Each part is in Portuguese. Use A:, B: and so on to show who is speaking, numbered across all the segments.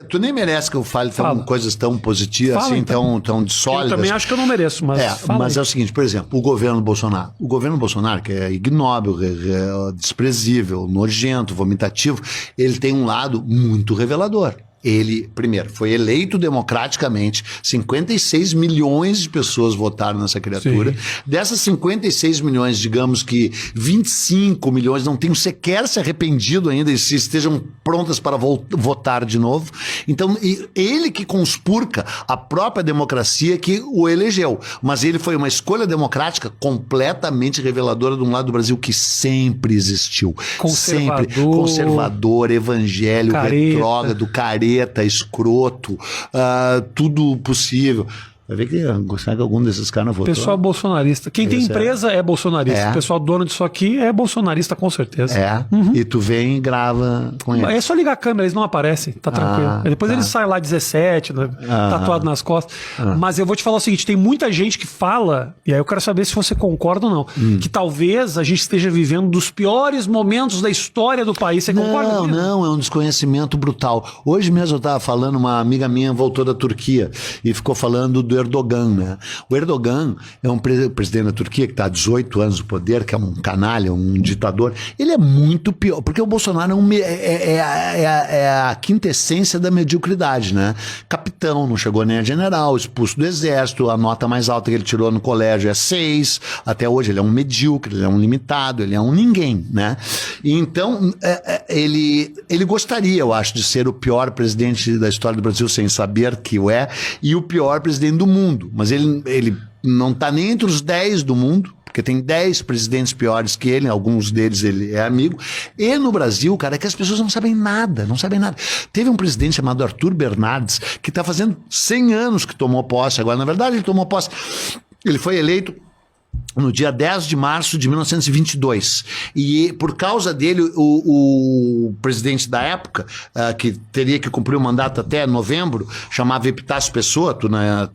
A: Tu nem merece que eu fale coisas tão positivas,
B: Fala,
A: assim,
B: então.
A: tão sólidas.
B: Eu também acho que eu não mereço, mas
A: Mas é o seguinte, por exemplo, o governo Bolsonaro. O governo Bolsonaro, que é ignóbil, desprezível, nojento, vomitativo, ele tem um lado muito revelador. Ele, primeiro, foi eleito democraticamente, 56 milhões de pessoas votaram nessa criatura. Sim. Dessas 56 milhões, digamos que 25 milhões não tenham sequer se arrependido ainda e se estejam prontas para votar de novo. Então, ele que conspurca a própria democracia que o elegeu. Mas ele foi uma escolha democrática completamente reveladora de um lado do Brasil que sempre existiu.
B: Conservador.
A: Sempre. Conservador, evangélico, retrógrado, careta, escroto, tudo possível. Vai ver que será que algum desses caras votou?
B: Pessoal bolsonarista. Quem tem empresa é bolsonarista. O pessoal dono disso aqui é bolsonarista, com certeza.
A: E tu vem e grava com ele.
B: É só ligar a câmera, eles não aparecem, tá tranquilo. Depois ele sai lá 17, tatuado nas costas. Mas eu vou te falar o seguinte, tem muita gente que fala, e aí eu quero saber se você concorda ou não, que talvez a gente esteja vivendo dos piores momentos da história do país. Você concorda?
A: Não, é um desconhecimento brutal. Hoje mesmo eu estava falando, uma amiga minha voltou da Turquia e ficou falando do Erdogan, né? O Erdogan é um presidente da Turquia que está há 18 anos no poder, que é um canalha, um ditador. Ele é muito pior, porque o Bolsonaro é a quintessência da mediocridade, né? Capitão, não chegou nem a general, expulso do exército, a nota mais alta que ele tirou no colégio é 6, até hoje ele é um medíocre, ele é um limitado, ele é um ninguém, né? E então, ele gostaria, eu acho, de ser o pior presidente da história do Brasil, sem saber que o é, e o pior presidente do mundo, mas ele não está nem entre os 10 do mundo, porque tem 10 presidentes piores que ele, alguns deles ele é amigo, e no Brasil, cara, é que as pessoas não sabem nada. Teve um presidente chamado Arthur Bernardes, que está fazendo 100 anos que tomou posse agora, na verdade ele tomou posse, ele foi eleito no dia 10 de março de 1922. E por causa dele, o presidente da época, que teria que cumprir o mandato até novembro, chamava Epitácio Pessoa,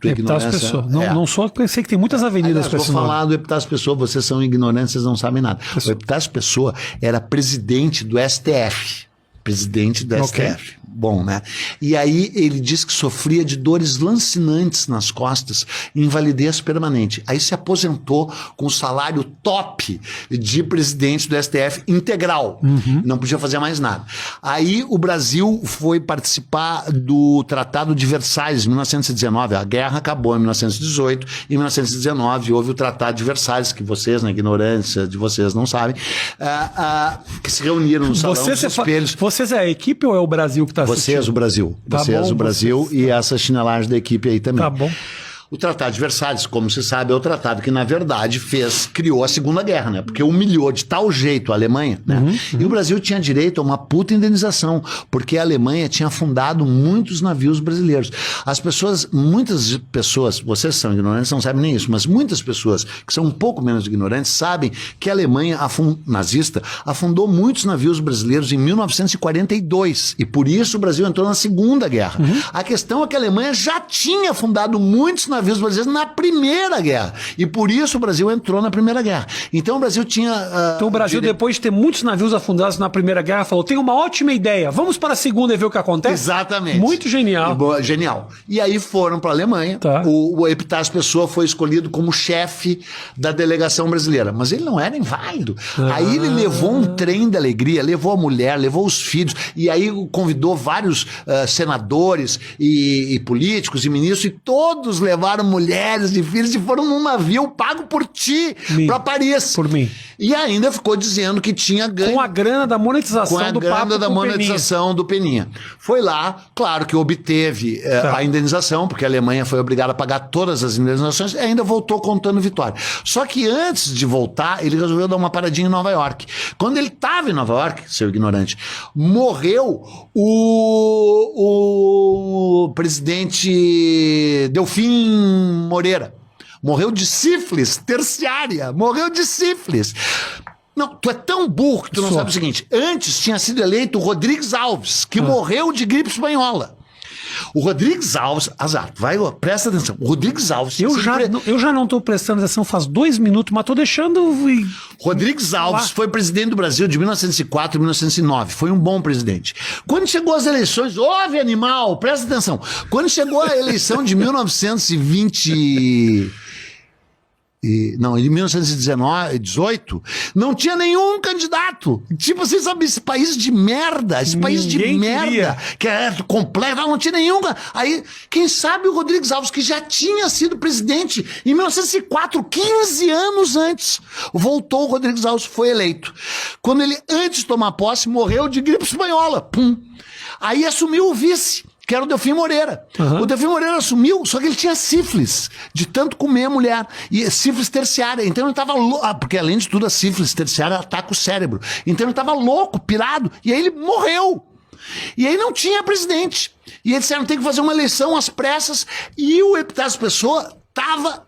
B: Epitácio Pessoa. Não só pensei que tem muitas avenidas para esse nome.
A: Vou falar do Epitácio Pessoa, vocês são ignorantes, vocês não sabem nada. O Epitácio Pessoa era presidente do STF. Presidente do STF. Bom, né? E aí ele diz que sofria de dores lancinantes nas costas, invalidez permanente. Aí se aposentou com o salário top de presidente do STF integral. Não podia fazer mais nada. Aí o Brasil foi participar do Tratado de Versalhes, em 1919. A guerra acabou em 1918. Em 1919 houve o Tratado de Versalhes, que vocês, na ignorância de vocês, não sabem, que se reuniram no Salão dos Espelhos.
B: Vocês é a equipe ou é o Brasil que está assistindo?
A: Vocês, o Brasil. Vocês, o Brasil e essa chinelagem da equipe aí também.
B: Tá bom.
A: O Tratado de Versalhes, como se sabe, é o tratado que, na verdade, criou a Segunda Guerra, né? Porque humilhou de tal jeito a Alemanha, né? E o Brasil tinha direito a uma puta indenização, porque a Alemanha tinha afundado muitos navios brasileiros. Muitas pessoas, vocês são ignorantes, não sabem nem isso, mas muitas pessoas que são um pouco menos ignorantes sabem que a Alemanha nazista afundou muitos navios brasileiros em 1942, e por isso o Brasil entrou na Segunda Guerra. A questão é que a Alemanha já tinha afundado muitos navios brasileiros na Primeira Guerra. E por isso o Brasil entrou na Primeira Guerra. Então o Brasil tinha...
B: Então o Brasil, depois de ter muitos navios afundados na Primeira Guerra, falou, tem uma ótima ideia, vamos para a Segunda e ver o que acontece?
A: Exatamente.
B: Muito genial.
A: Genial. E aí foram para a Alemanha. Tá. O Epitácio Pessoa foi escolhido como chefe da delegação brasileira. Mas ele não era inválido. Aí ele levou um trem da alegria, levou a mulher, levou os filhos, e aí convidou vários senadores e políticos e ministros, e todos levaram mulheres e filhos e foram num navio pago por ti para Paris.
B: Por mim.
A: E ainda ficou dizendo que tinha ganho.
B: Com a grana da monetização do papo. Com a grana
A: da monetização do Peninha. Foi lá, claro que obteve a indenização, porque a Alemanha foi obrigada a pagar todas as indenizações e ainda voltou contando vitória. Só que antes de voltar, ele resolveu dar uma paradinha em Nova York. Quando ele estava em Nova York, seu ignorante, morreu o presidente Delfim Moreira. Morreu de sífilis terciária. Morreu de sífilis. Não, tu é tão burro que tu não sabe o seguinte. Antes tinha sido eleito o Rodrigues Alves, que morreu de gripe espanhola. O Rodrigues Alves, azar, presta atenção. O Rodrigues Alves...
B: Eu já não estou prestando atenção faz 2 minutos, mas estou deixando...
A: Rodrigues Alves foi presidente do Brasil de 1904 a 1909. Foi um bom presidente. Quando chegou as eleições... Ouve, animal! Presta atenção. Quando chegou a eleição de 1920... Não, em 1918, não tinha nenhum candidato. Tipo, assim, sabe, esse país de merda, que é completo, não tinha nenhum. Aí, quem sabe o Rodrigues Alves, que já tinha sido presidente em 1904, 15 anos antes, voltou, o Rodrigues Alves foi eleito. Quando ele, antes de tomar posse, morreu de gripe espanhola. Pum. Aí assumiu o vice, que era o Delfim Moreira. O Delfim Moreira assumiu, só que ele tinha sífilis, de tanto comer a mulher. E sífilis terciária. Então ele estava louco, porque além de tudo a sífilis terciária ataca o cérebro. Então ele estava louco, pirado, e aí ele morreu. E aí não tinha presidente. E eles disseram, tem que fazer uma eleição às pressas, e o Epitácio Pessoa estava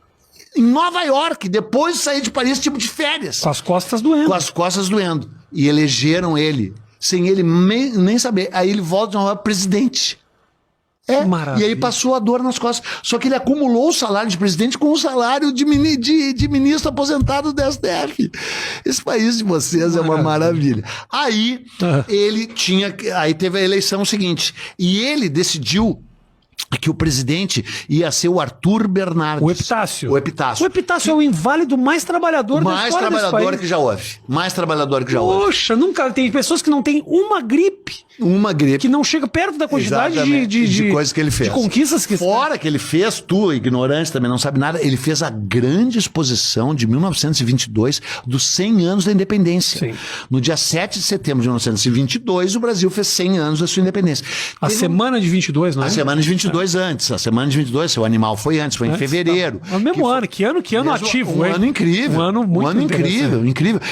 A: em Nova York, depois de sair de Paris, tipo de férias.
B: Com as costas doendo.
A: Com as costas doendo. E elegeram ele, sem ele nem saber. Aí ele volta a presidente.
B: Maravilha.
A: E aí passou a dor nas costas. Só que ele acumulou o salário de presidente com o salário de ministro aposentado do STF. Esse país de vocês é uma maravilha. Aí aí teve a eleição seguinte. E ele decidiu que o presidente ia ser o Arthur Bernardes.
B: O Epitácio.
A: O Epitácio.
B: O Epitácio é o inválido mais trabalhador da história desse país.
A: Que já houve. Mais trabalhador que já houve.
B: Poxa, nunca tem pessoas que não têm uma gripe. Que não chega perto da quantidade de
A: coisas que ele fez.
B: De conquistas que
A: fora que ele fez, tu, ignorante, também não sabe nada, ele fez a grande exposição de 1922 dos 100 anos da independência.
B: Sim.
A: No dia 7 de setembro de 1922, o Brasil fez 100 anos da sua independência.
B: Semana de 22, não é?
A: A semana de 22 antes. A semana de 22, seu animal foi antes, foi em fevereiro.
B: É o mesmo ano. Que ano ativo, hein?
A: Um ano incrível.
B: Um ano muito
A: incrível.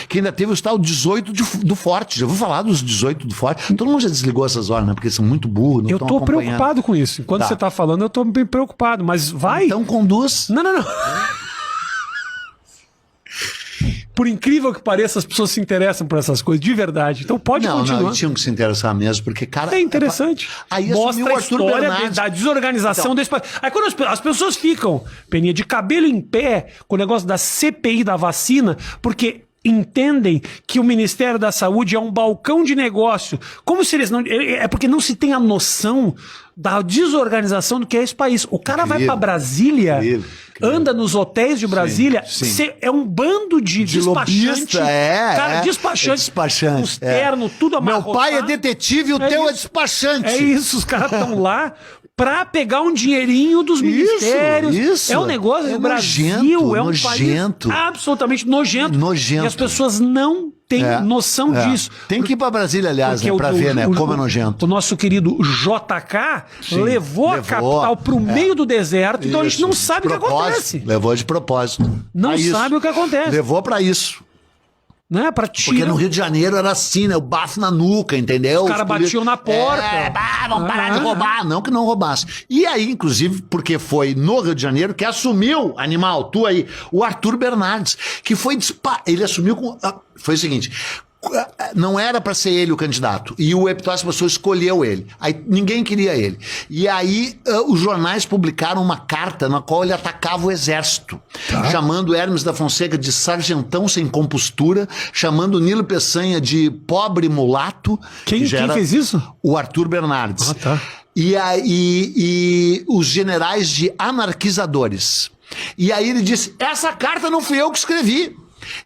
A: Que ainda teve o tal 18 do Forte. Já vou falar dos 18 do Forte. Todo mundo já desligou essas horas, né? Porque são muito burros, não estão acompanhando.
B: Eu tô preocupado com isso. Enquanto você tá falando, eu tô bem preocupado. Mas vai...
A: Então conduz.
B: Não. Por incrível que pareça, as pessoas se interessam por essas coisas, de verdade. Então pode continuar.
A: Não, tinham que se interessar mesmo, porque, cara...
B: É interessante.
A: Aí
B: mostra a história da desorganização desse país. Aí quando as pessoas ficam, Peninha, de cabelo em pé com o negócio da CPI da vacina, porque... entendem que o Ministério da Saúde é um balcão de negócio. Como se eles não... É porque não se tem a noção da desorganização do que é esse país. O cara vai pra Brasília, anda nos hotéis de Brasília, é um bando de despachante. Despachante. Os ternos, tudo amarrotado.
A: Meu pai é detetive e o teu é despachante.
B: É isso, os caras estão lá... pra pegar um dinheirinho dos ministérios.
A: Isso.
B: É um negócio... O Brasil é um país absolutamente nojento. E as pessoas não têm noção disso.
A: Tem que ir pra Brasília, aliás, pra ver, né? Como é nojento.
B: O nosso querido JK levou a capital pro meio do deserto, então a gente não sabe o que acontece.
A: Levou de propósito.
B: Não sabe o que acontece.
A: Levou pra isso.
B: Né?
A: Porque no Rio de Janeiro era assim, né? O bafo na nuca, entendeu?
B: Os caras batiam na porta.
A: Vamos parar de roubar. Não que não roubasse. E aí, inclusive, porque foi no Rio de Janeiro que assumiu, animal, tu aí, o Arthur Bernardes, que foi ele assumiu com... Foi o seguinte... Não era para ser ele o candidato. E o Epitácio Pessoa escolheu ele. Aí ninguém queria ele. E aí os jornais publicaram uma carta na qual ele atacava o exército. Chamando Hermes da Fonseca de sargentão sem compostura, chamando Nilo Peçanha de pobre mulato.
B: Quem fez isso?
A: O Arthur Bernardes. E os generais de anarquizadores. E aí ele disse, essa carta não fui eu que escrevi.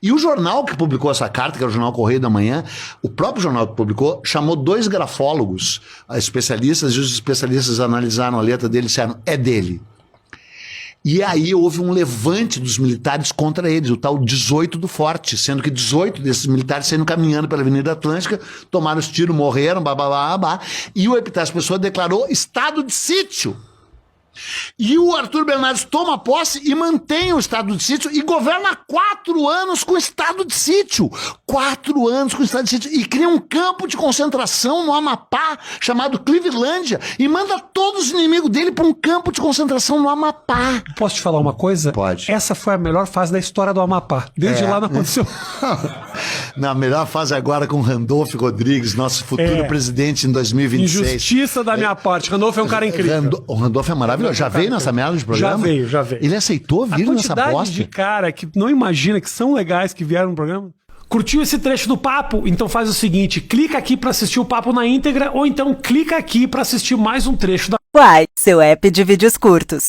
A: E o jornal que publicou essa carta, que é o jornal Correio da Manhã, o próprio jornal que publicou, chamou 2 grafólogos, especialistas, e os especialistas analisaram a letra dele e disseram, é dele. E aí houve um levante dos militares contra eles, o tal 18 do Forte, sendo que 18 desses militares saindo caminhando pela Avenida Atlântica, tomaram os tiros, morreram, e o Epitácio Pessoa declarou estado de sítio. E o Arthur Bernardes toma posse e mantém o estado de sítio e governa 4 anos com estado de sítio. 4 anos com estado de sítio. E cria um campo de concentração no Amapá, chamado Clevelândia, e manda todos os inimigos dele para um campo de concentração no Amapá.
B: Posso te falar uma coisa?
A: Pode.
B: Essa foi a melhor fase da história do Amapá. Desde lá não aconteceu.
A: Na melhor fase agora com Randolfo Rodrigues, nosso futuro presidente em 2026.
B: Injustiça da minha parte. Randolfo é um cara incrível.
A: O Randolfo é maravilhoso. Já veio nessa merda de programa?
B: Já veio.
A: Ele aceitou vir nessa bosta?
B: De cara que não imagina que são legais que vieram no programa. Curtiu esse trecho do papo? Então faz o seguinte, clica aqui pra assistir o papo na íntegra ou então clica aqui pra assistir mais um trecho da
C: Uai, seu app de vídeos curtos.